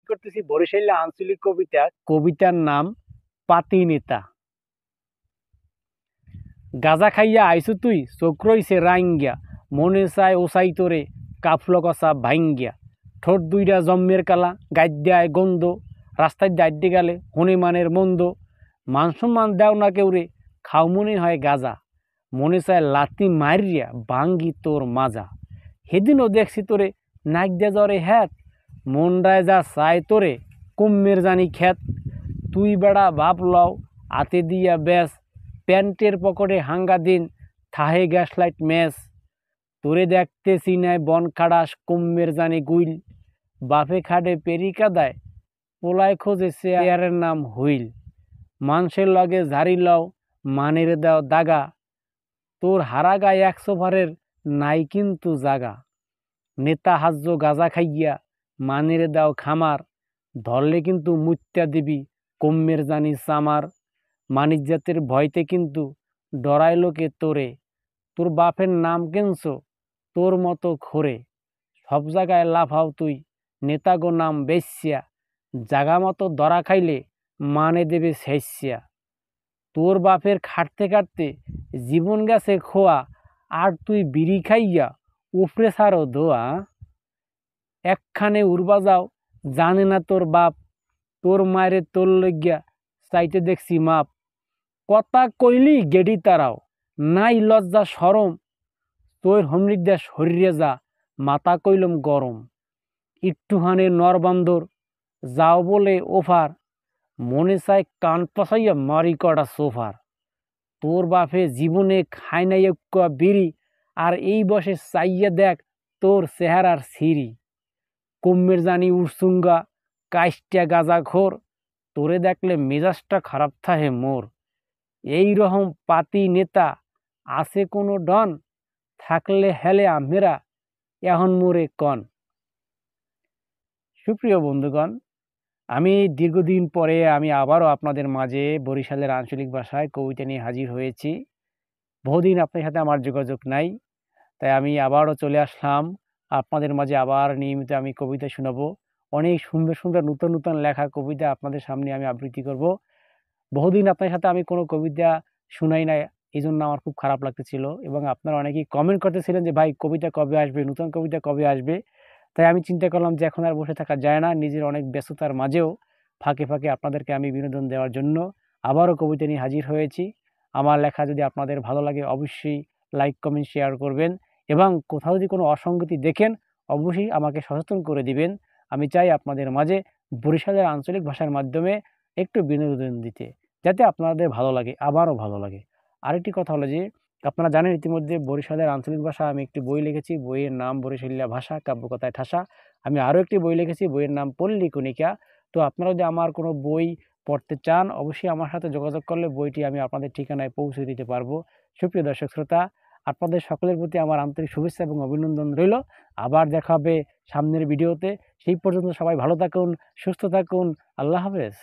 করতেছি বরিশালে আঞ্চলিক কবিতা। কবিতার নাম পাতি নেতা। গাজা খাইয়া আইসু তুই চোখ রইছে রাঙ্গিয়া, মনে চায় ওসাই তোরে কাফল কষা ভাঙ্গিয়া। ঠোঁট দুইটা জম্মের কালা, গাইদ্যায় গন্ধ, রাস্তায় দাইড্ডে গেলে হনুমানের মন্দ। মান সম্মান দেও না কেউরে, খাও মনে হয় গাজা, মনে চায় লাতি মারিয়া ভাঙ্গি তোর মাজা। সেদিনও দেখছি তোরে নাক দে জ্বরে হ্যাত, মনডায় যা চায় তোরে কুম্মের জানি খ্যাত। তুই বেড়া ভাব লও হাতে দিয়া ব্যাস, প্যান্টের পকেটে হাঙ্গা দিন থাহে গ্যাস লাইট ম্যাচ। তোরে দেখতেছি নাই বন খাড়াস কুম্মের জানি গুইল, বাপে খাডে পেরিকা দেয় পোলায় খোঁজে চেয়ারের নাম হুইল। মানুষের লগে ঝাড়ি লও মানের দাও দাগা, তোর হারা গায়ে 100 ভারের নাই কিন্তু জাগা। নেতা হাজ্য গাজা খাইয়া মানের দাও খামার, ধরলে কিন্তু মুত্যা দিবি কম্মের জানি চামার। মানিজ্জাতের ভয়তে কিন্তু ডরাই লোকে তোরে, তোর বাপের নাম কেনছো তোর মতো খোরে। সব জায়গায় লাফাও তুই নেতাগো নাম বেশ্যা, জাগা মতো ধরা খাইলে মানে দেবে শেষ্যা। তোর বাপের খাটতে খাটতে জীবন গেছে খোয়া, আর তুই বিড়ি খাইয়া উফরে সারো ধোয়া। একখানে উড়বা যাও জানে না তোর বাপ, তোর মায়ের তোর লইগিয়া চাইতে দেখছি মাপ। কথা কইলি গেডি তারাও নাই লজ্জা সরম, তোর হমৃদ্যা শরীরে যা মাথা কইলম গরম। একটুখানে নরবান্দর যাও বলে ওফার, মনে চায় কান পচাইয়া মারি কটা সোফার। তোর বাপে জীবনে খায় নাই এক বিড়ি, আর এই বসে চাইয়া দেখ তোর চেহারার সিঁড়ি। কম্মের জানি উড়সুঙ্গা কাইষ্টা গাজা খোর, তোরে দেখলে মেজাজটা খারাপ থাহে মোর। এই রকম পাতি নেতা আছে কোনো ডন, থাকলে হেলে আমেরা এখন মোরে কন। সুপ্রিয় বন্ধুগণ, আমি দীর্ঘদিন পরে আমি আবারও আপনাদের মাঝে বরিশালের আঞ্চলিক ভাষায় কবিতা নিয়ে হাজির হয়েছি। বহুদিন আপনার সাথে আমার যোগাযোগ নাই, তাই আমি আবারও চলে আসলাম আপনাদের মাঝে। আবার নিয়মিত আমি কবিতা শোনাবো। অনেক সুন্দর সুন্দর নতুন নতুন লেখা কবিতা আপনাদের সামনে আমি আবৃত্তি করব। বহুদিন আপনার সাথে আমি কোনো কবিতা শুনাই নাই, এই জন্য আমার খুব খারাপ লাগতেছিল। এবং আপনারা অনেকেই কমেন্ট করতেছিলেন যে ভাই কবিতা কবে আসবে, নতুন কবিতা কবে আসবে। তাই আমি চিন্তা করলাম যে এখন আর বসে থাকা যায় না, নিজের অনেক ব্যস্ততার মাঝেও ফাঁকে ফাঁকে আপনাদেরকে আমি বিনোদন দেওয়ার জন্য আবারও কবিতা নিয়ে হাজির হয়েছি। আমার লেখা যদি আপনাদের ভালো লাগে অবশ্যই লাইক কমেন্ট শেয়ার করবেন, এবং কোথাও যদি কোনো অসঙ্গতি দেখেন অবশ্যই আমাকে সচেতন করে দিবেন। আমি চাই আপনাদের মাঝে বরিশালের আঞ্চলিক ভাষার মাধ্যমে একটু বিনোদন দিতে, যাতে আপনাদের ভালো লাগে, আবারও ভালো লাগে। আরেকটি কথা হলো যে আপনারা জানেন ইতিমধ্যে বরিশালের আঞ্চলিক ভাষা আমি একটি বই লিখেছি, বইয়ের নাম বরিশালিয়া ভাষা কাব্যকথায় ঠাসা। আমি আরও একটি বই লিখেছি, বইয়ের নাম পল্লী কণিকা। তো আপনারা যদি আমার কোনো বই পড়তে চান অবশ্যই আমার সাথে যোগাযোগ করলে বইটি আমি আপনাদের ঠিকানায় পৌঁছে দিতে পারবো। সুপ্রিয় দর্শক শ্রোতা, আপনাদের সকলের প্রতি আমার আন্তরিক শুভেচ্ছা এবং অভিনন্দন রইল। আবার দেখা হবে সামনের ভিডিওতে। সেই পর্যন্ত সবাই ভালো থাকুন, সুস্থ থাকুন। আল্লাহ হাফেজ।